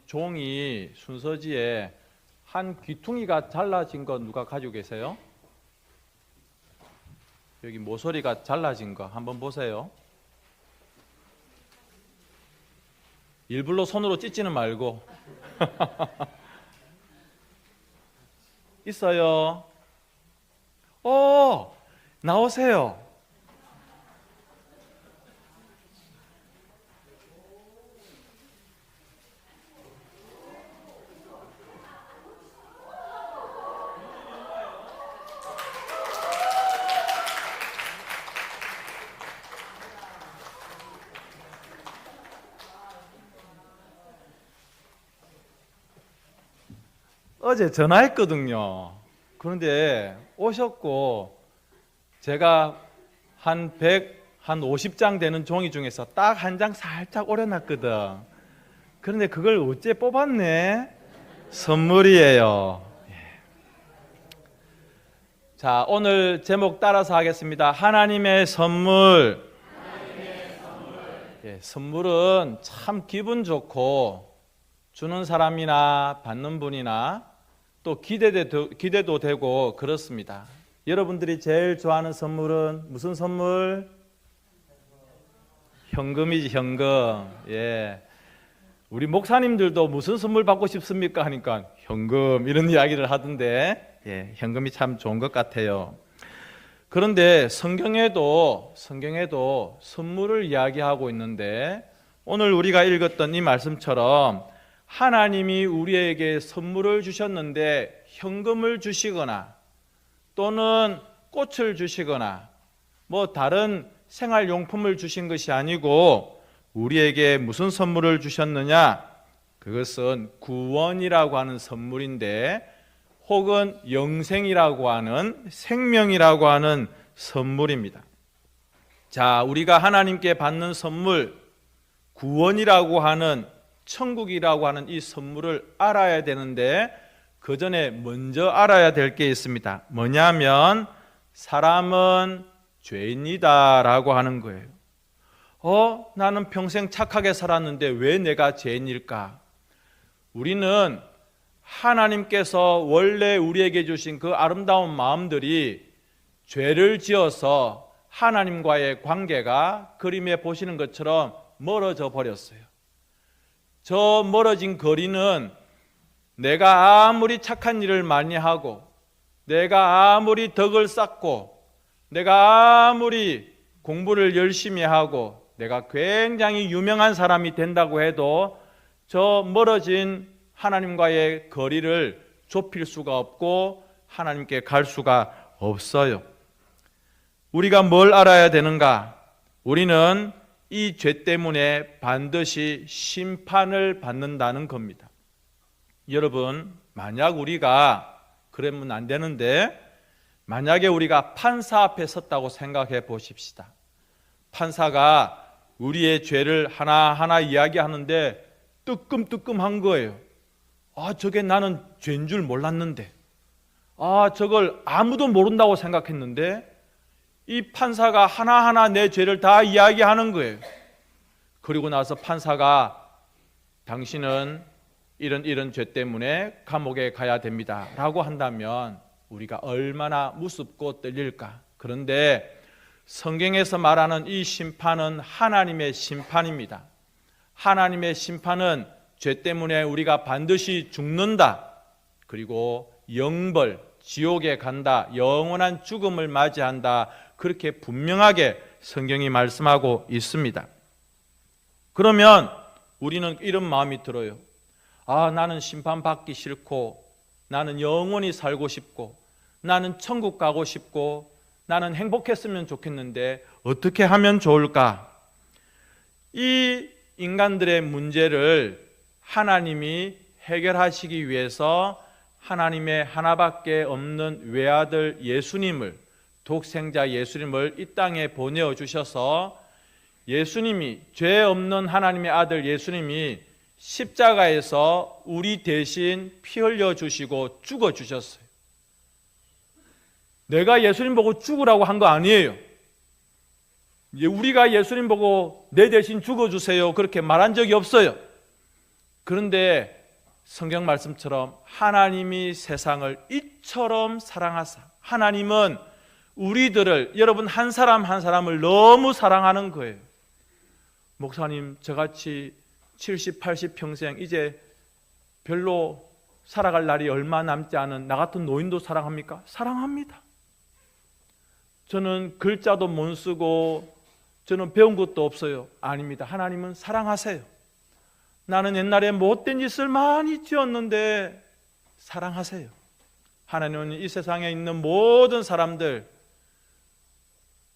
종이 순서지에 한 귀퉁이가 잘라진 거 누가 가지고 계세요? 여기 모서리가 잘라진 거 한번 보세요. 일부러 손으로 찢지는 말고. 있어요. 나오세요. 어제 전화했거든요. 그런데 오셨고 제가 한 50장 되는 종이 중에서 딱 한 장 살짝 오려놨거든. 그런데 그걸 어째 뽑았네? 선물이에요. 자, 오늘 제목 따라서 하겠습니다. 하나님의 선물. 선물은 참 기분 좋고 주는 사람이나 받는 분이나 또 기대도 되고 그렇습니다. 여러분들이 제일 좋아하는 선물은 무슨 선물? 현금이지, 현금. 우리 목사님들도 무슨 선물 받고 싶습니까? 하니까 현금 이런 이야기를 하던데 현금이 참 좋은 것 같아요. 그런데 성경에도 선물을 이야기하고 있는데 오늘 우리가 읽었던 이 말씀처럼 하나님이 우리에게 선물을 주셨는데 현금을 주시거나 또는 꽃을 주시거나 뭐 다른 생활용품을 주신 것이 아니고 우리에게 무슨 선물을 주셨느냐? 그것은 구원이라고 하는 선물인데 혹은 영생이라고 하는 생명이라고 하는 선물입니다. 자, 우리가 하나님께 받는 선물, 구원이라고 하는 천국이라고 하는 이 선물을 알아야 되는데 그 전에 먼저 알아야 될 게 있습니다. 뭐냐면 사람은 죄인이다 라고 하는 거예요. 나는 평생 착하게 살았는데 왜 내가 죄인일까? 우리는 하나님께서 원래 우리에게 주신 그 아름다운 마음들이 죄를 지어서 하나님과의 관계가 그림에 보시는 것처럼 멀어져 버렸어요. 저 멀어진 거리는 내가 아무리 착한 일을 많이 하고 내가 아무리 덕을 쌓고 내가 아무리 공부를 열심히 하고 내가 굉장히 유명한 사람이 된다고 해도 저 멀어진 하나님과의 거리를 좁힐 수가 없고 하나님께 갈 수가 없어요. 우리가 뭘 알아야 되는가? 우리는 이 죄 때문에 반드시 심판을 받는다는 겁니다. 여러분, 만약 우리가 그러면 안 되는데 만약에 우리가 판사 앞에 섰다고 생각해 보십시다. 판사가 우리의 죄를 하나하나 이야기하는데 뜨끔뜨끔한 거예요. 저게 나는 죄인 줄 몰랐는데 저걸 아무도 모른다고 생각했는데 이 판사가 하나하나 내 죄를 다 이야기하는 거예요. 그리고 나서 판사가 당신은 이런 죄 때문에 감옥에 가야 됩니다 라고 한다면 우리가 얼마나 무섭고 떨릴까. 그런데 성경에서 말하는 이 심판은 하나님의 심판입니다. 하나님의 심판은 죄 때문에 우리가 반드시 죽는다. 그리고 영벌, 지옥에 간다. 영원한 죽음을 맞이한다. 그렇게 분명하게 성경이 말씀하고 있습니다. 그러면 우리는 이런 마음이 들어요. 나는 심판받기 싫고 나는 영원히 살고 싶고 나는 천국 가고 싶고 나는 행복했으면 좋겠는데 어떻게 하면 좋을까? 이 인간들의 문제를 하나님이 해결하시기 위해서 하나님의 하나밖에 없는 외아들 예수님을, 독생자 예수님을 이 땅에 보내주셔서 예수님이, 죄 없는 하나님의 아들 예수님이 십자가에서 우리 대신 피 흘려주시고 죽어주셨어요. 내가 예수님 보고 죽으라고 한 거 아니에요. 우리가 예수님 보고 내 대신 죽어주세요 그렇게 말한 적이 없어요. 그런데 성경 말씀처럼 하나님이 세상을 이처럼 사랑하사, 하나님은 우리들을, 여러분 한 사람 한 사람을 너무 사랑하는 거예요. 목사님, 저같이 70, 80 평생 이제 별로 살아갈 날이 얼마 남지 않은 나 같은 노인도 사랑합니까? 사랑합니다. 저는 글자도 못 쓰고 저는 배운 것도 없어요. 아닙니다. 하나님은 사랑하세요. 나는 옛날에 못된 짓을 많이 지었는데 사랑하세요. 하나님은 이 세상에 있는 모든 사람들,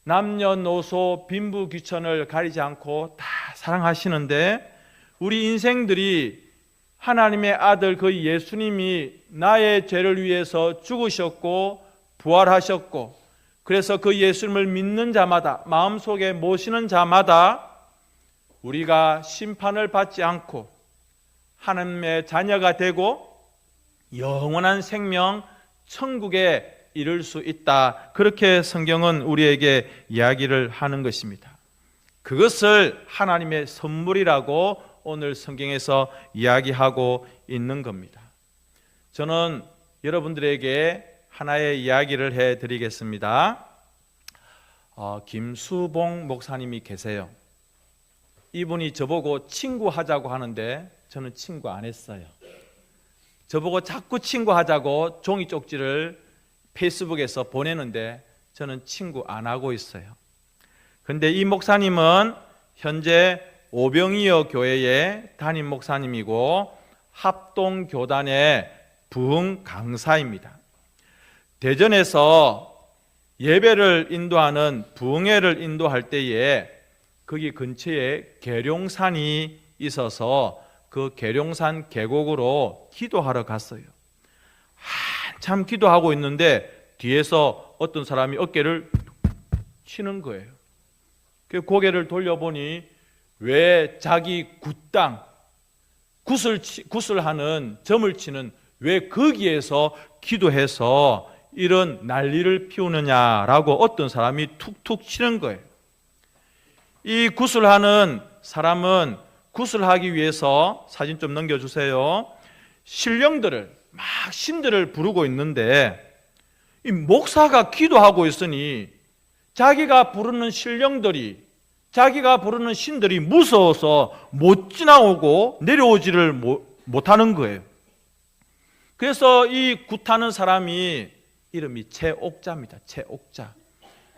남녀노소 빈부귀천을 가리지 않고 다 사랑하시는데, 우리 인생들이 하나님의 아들 그 예수님이 나의 죄를 위해서 죽으셨고 부활하셨고, 그래서 그 예수님을 믿는 자마다, 마음속에 모시는 자마다 우리가 심판을 받지 않고 하나님의 자녀가 되고 영원한 생명, 천국에 이룰 수 있다. 그렇게 성경은 우리에게 이야기를 하는 것입니다. 그것을 하나님의 선물이라고 오늘 성경에서 이야기하고 있는 겁니다. 저는 여러분들에게 하나의 이야기를 해드리겠습니다. 김수봉 목사님이 계세요. 이분이 저보고 친구하자고 하는데 저는 친구 안 했어요. 저보고 자꾸 친구하자고 종이 쪽지를 페이스북에서 보내는데 저는 친구 안 하고 있어요. 그런데 이 목사님은 현재 오병이어 교회의 담임 목사님이고 합동교단의 부흥 강사입니다. 대전에서 예배를 인도하는 부흥회를 인도할 때에 거기 근처에 계룡산이 있어서 그 계룡산 계곡으로 기도하러 갔어요. 한참 기도하고 있는데 뒤에서 어떤 사람이 어깨를 치는 거예요. 그 고개를 돌려보니 왜 자기 굿땅, 굿을 점을 치는 왜 거기에서 기도해서 이런 난리를 피우느냐라고 어떤 사람이 툭툭 치는 거예요. 이 굿을 사람은 굿을 하기 위해서, 사진 좀 넘겨주세요, 신령들을 막 신들을 부르고 있는데 이 목사가 기도하고 있으니 자기가 부르는 신령들이, 자기가 부르는 신들이 무서워서 못 지나오고 내려오지를 못하는 거예요. 그래서 이 굿하는 사람이 이름이 최옥자입니다. 최옥자.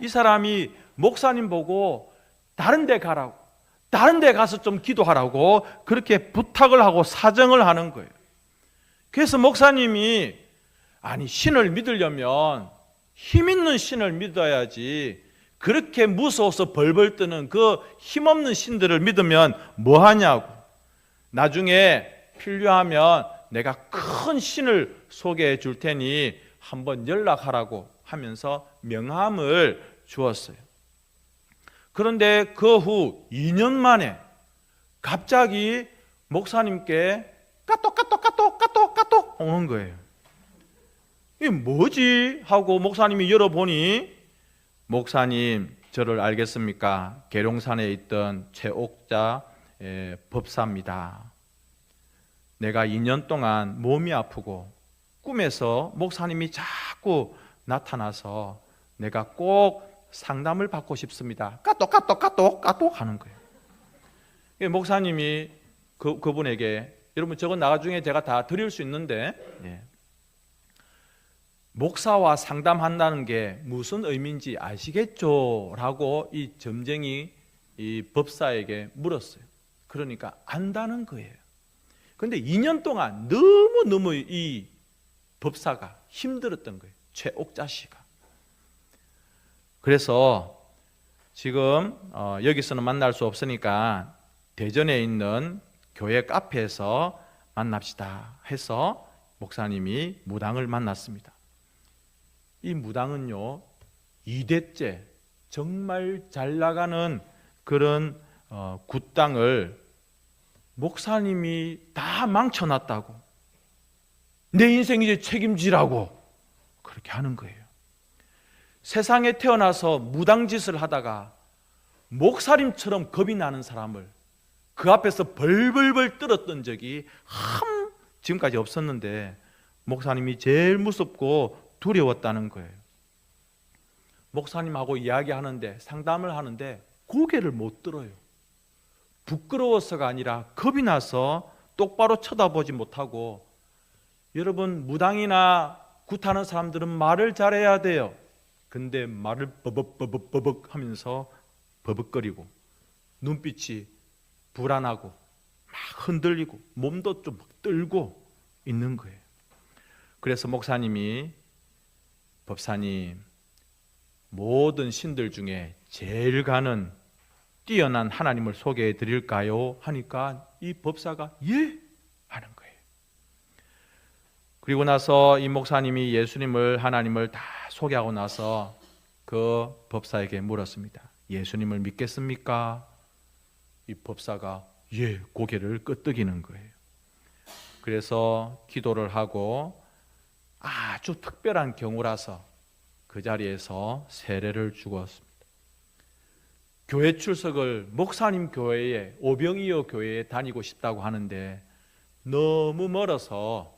이 사람이 목사님 보고 다른 데 가라고, 다른 데 가서 좀 기도하라고 그렇게 부탁을 하고 사정을 하는 거예요. 그래서 목사님이, 아니 신을 믿으려면 힘 있는 신을 믿어야지, 그렇게 무서워서 벌벌 뜨는 그 힘없는 신들을 믿으면 뭐하냐고, 나중에 필요하면 내가 큰 신을 소개해 줄 테니 한번 연락하라고 하면서 명함을 주었어요. 그런데 그 후 2년 만에 갑자기 목사님께 까똑 오는 거예요. 이게 뭐지? 하고 목사님이 열어보니, 목사님 저를 알겠습니까? 계룡산에 있던 최옥자 법사입니다. 내가 2년 동안 몸이 아프고 꿈에서 목사님이 자꾸 나타나서 내가 꼭 상담을 받고 싶습니다. 까똑 하는 거예요. 목사님이 그분에게, 여러분 저건 나중에 제가 다 드릴 수 있는데, 목사와 상담한다는 게 무슨 의미인지 아시겠죠? 라고 이 점쟁이 이 법사에게 물었어요. 그러니까 안다는 거예요. 그런데 2년 동안 너무너무 이 법사가 힘들었던 거예요. 최옥자 씨가. 그래서 지금 여기서는 만날 수 없으니까 대전에 있는 교회 카페에서 만납시다 해서 목사님이 무당을 만났습니다. 이 무당은요 2대째 정말 잘 나가는 그런 굿당을 목사님이 다 망쳐놨다고, 내 인생 이제 책임지라고 그렇게 하는 거예요. 세상에 태어나서 무당짓을 하다가 목사님처럼 겁이 나는 사람을 그 앞에서 벌벌벌 떨었던 적이 지금까지 없었는데 목사님이 제일 무섭고 두려웠다는 거예요. 목사님하고 이야기하는데, 상담을 하는데 고개를 못 들어요. 부끄러워서가 아니라 겁이 나서 똑바로 쳐다보지 못하고. 여러분, 무당이나 굿하는 사람들은 말을 잘해야 돼요. 근데 말을 버벅버벅버벅 하면서 버벅거리고 눈빛이 불안하고 막 흔들리고 몸도 좀 떨고 있는 거예요. 그래서 목사님이, 법사님, 모든 신들 중에 제일 가는 뛰어난 하나님을 소개해 드릴까요? 하니까 이 법사가 예? 하는 거예요. 그리고 나서 이 목사님이 예수님을, 하나님을 다 소개하고 나서 그 법사에게 물었습니다. 예수님을 믿겠습니까? 이 법사가 예, 고개를 끄덕이는 거예요. 그래서 기도를 하고 아주 특별한 경우라서 그 자리에서 세례를 주었습니다. 교회 출석을 목사님 교회에, 오병이어 교회에 다니고 싶다고 하는데 너무 멀어서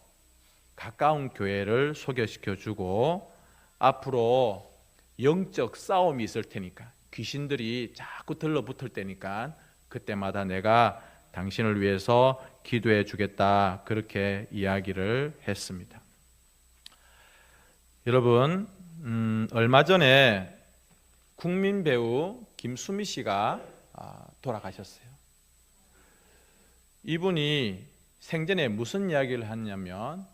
가까운 교회를 소개시켜 주고, 앞으로 영적 싸움이 있을 테니까, 귀신들이 자꾸 들러붙을 때니까 그때마다 내가 당신을 위해서 기도해 주겠다, 그렇게 이야기를 했습니다. 여러분, 얼마 전에 국민 배우 김수미 씨가 돌아가셨어요. 이분이 생전에 무슨 이야기를 했냐면,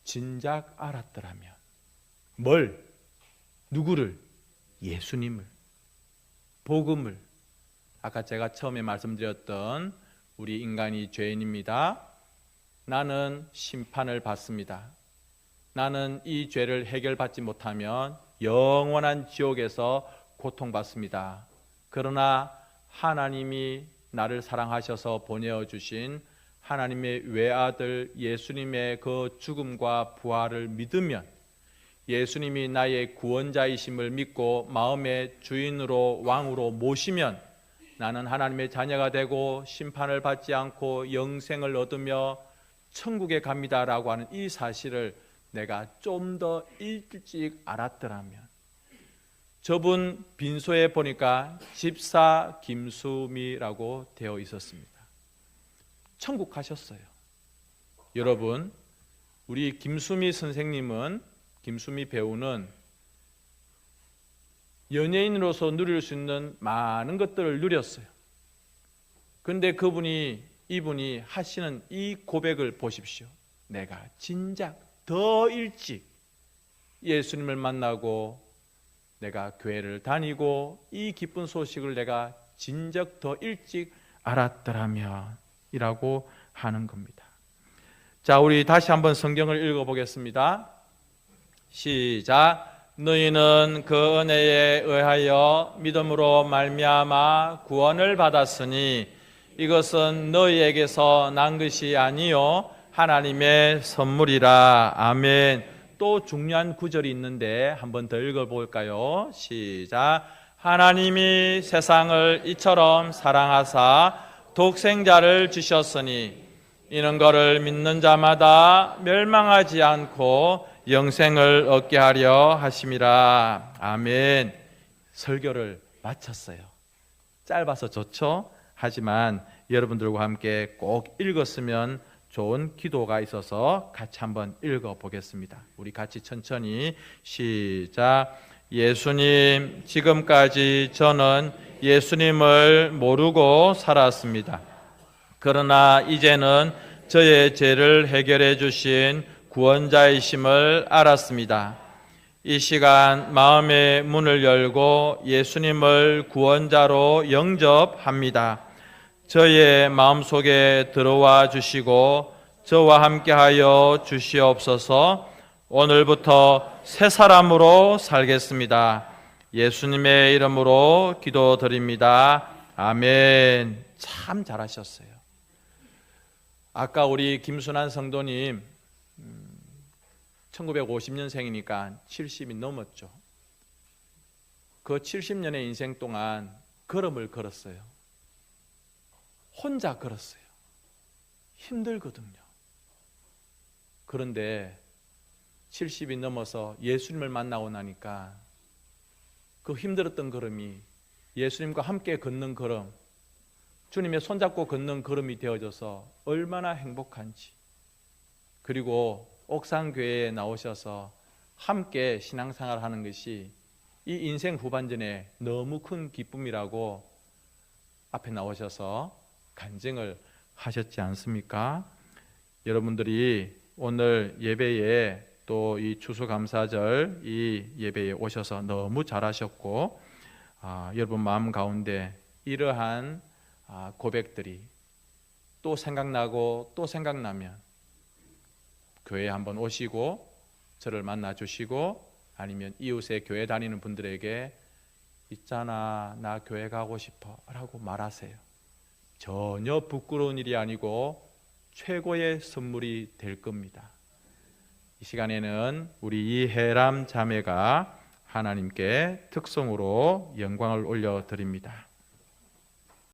진작 알았더라면. 뭘? 누구를? 예수님을, 복음을. 아까 제가 처음에 말씀드렸던 우리 인간이 죄인입니다. 나는 심판을 받습니다. 나는 이 죄를 해결받지 못하면 영원한 지옥에서 고통받습니다. 그러나 하나님이 나를 사랑하셔서 보내어주신 하나님의 외아들 예수님의 그 죽음과 부활을 믿으면, 예수님이 나의 구원자이심을 믿고 마음의 주인으로, 왕으로 모시면 나는 하나님의 자녀가 되고 심판을 받지 않고 영생을 얻으며 천국에 갑니다라고 하는 이 사실을 내가 좀 더 일찍 알았더라면. 저분 빈소에 보니까 집사 김수미라고 되어 있었습니다. 천국 가셨어요. 여러분, 우리 김수미 선생님은, 김수미 배우는 연예인으로서 누릴 수 있는 많은 것들을 누렸어요. 그런데 이분이 하시는 이 고백을 보십시오. 내가 진작 더 일찍 예수님을 만나고 내가 교회를 다니고 이 기쁜 소식을 내가 진작 더 일찍 알았더라면 이라고 하는 겁니다. 자, 우리 다시 한번 성경을 읽어보겠습니다. 시작. 너희는 그 은혜에 의하여 믿음으로 말미암아 구원을 받았으니 이것은 너희에게서 난 것이 아니요 하나님의 선물이라. 아멘. 또 중요한 구절이 있는데 한번 더 읽어볼까요? 시작. 하나님이 세상을 이처럼 사랑하사 독생자를 주셨으니 이는 그를 믿는 자마다 멸망하지 않고 영생을 얻게 하려 하심이라. 아멘. 설교를 마쳤어요. 짧아서 좋죠? 하지만 여러분들과 함께 꼭 읽었으면 좋은 기도가 있어서 같이 한번 읽어보겠습니다. 우리 같이 천천히 시작. 예수님, 지금까지 저는 예수님을 모르고 살았습니다. 그러나 이제는 저의 죄를 해결해 주신 구원자이심을 알았습니다. 이 시간 마음의 문을 열고 예수님을 구원자로 영접합니다. 저의 마음속에 들어와 주시고 저와 함께하여 주시옵소서. 오늘부터 새 사람으로 살겠습니다. 예수님의 이름으로 기도드립니다. 아멘. 참 잘하셨어요. 아까 우리 김순환 성도님 1950년생이니까 70이 넘었죠. 그 70년의 인생 동안 걸음을 걸었어요. 혼자 걸었어요. 힘들거든요. 그런데 70이 넘어서 예수님을 만나고 나니까 그 힘들었던 걸음이 예수님과 함께 걷는 걸음, 주님의 손잡고 걷는 걸음이 되어져서 얼마나 행복한지, 그리고 옥상교회에 나오셔서 함께 신앙생활을 하는 것이 이 인생 후반전에 너무 큰 기쁨이라고 앞에 나오셔서 간증을 하셨지 않습니까? 여러분들이 오늘 예배에 또 이 추수감사절 이 예배에 오셔서 너무 잘하셨고, 여러분 마음 가운데 이러한 고백들이 또 생각나고 또 생각나면 교회에 한번 오시고 저를 만나 주시고, 아니면 이웃에 교회 다니는 분들에게 있잖아 나 교회 가고 싶어 라고 말하세요. 전혀 부끄러운 일이 아니고 최고의 선물이 될 겁니다. 이 시간에는 우리 이혜람 자매가 하나님께 특송으로 영광을 올려드립니다.